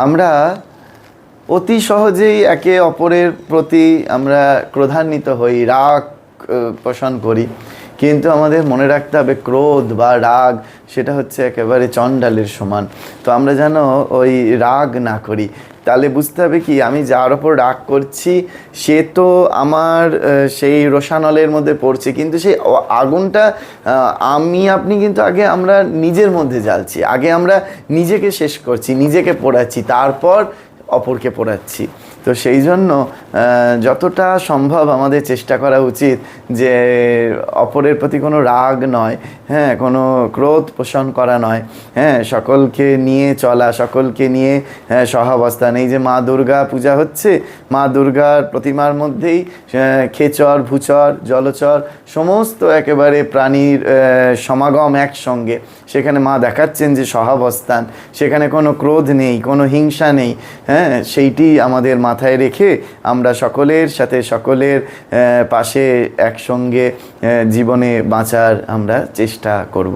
আমরা অতি সহজেই একে অপরের প্রতি আমরা ক্রোধান্বিত হই, রাগ পোষণ করি, কিন্তু আমাদের মনে রাখতে হবে ক্রোধ বা রাগ সেটা হচ্ছে একেবারে চণ্ডালের সমান। তো আমরা যেন ওই রাগ না করি। তাহলে বুঝতে হবে কি, আমি যার ওপর রাগ করছি সে তো আমার সেই রোষানলের মধ্যে পড়ছে, কিন্তু সেই আগুনটা আমি আপনি কিন্তু আগে আমরা নিজের মধ্যে জ্বালছি, আগে আমরা নিজেকে শেষ করছি, নিজেকে পোড়াচ্ছি, তারপর অপরকে পোড়াচ্ছি। তো সেই জন্য যতটা সম্ভব আমাদের চেষ্টা করা উচিত যে অপরের প্রতি কোনো রাগ নয়, হ্যাঁ, কোনো ক্রোধ পোষণ করা নয়, হ্যাঁ, সকলকে নিয়ে চলা, সকলকে নিয়ে সহাবস্থান। এই যে মা দুর্গা পূজা হচ্ছে, মা দুর্গার প্রতিমার মধ্যেই খেচর, ভূচর, জলচর সমস্ত একেবারে প্রাণীর সমাগম একসঙ্গে। সেখানে মা দেখাচ্ছেন যে সহাবস্থান, সেখানে কোনো ক্রোধ নেই, কোনো হিংসা নেই, হ্যাঁ, সেইটি আমাদের মাথায় রেখে আমরা সকলের সাথে, সকলের পাশে একসঙ্গে জীবনে বাঁচার আমরা চেষ্টা করব।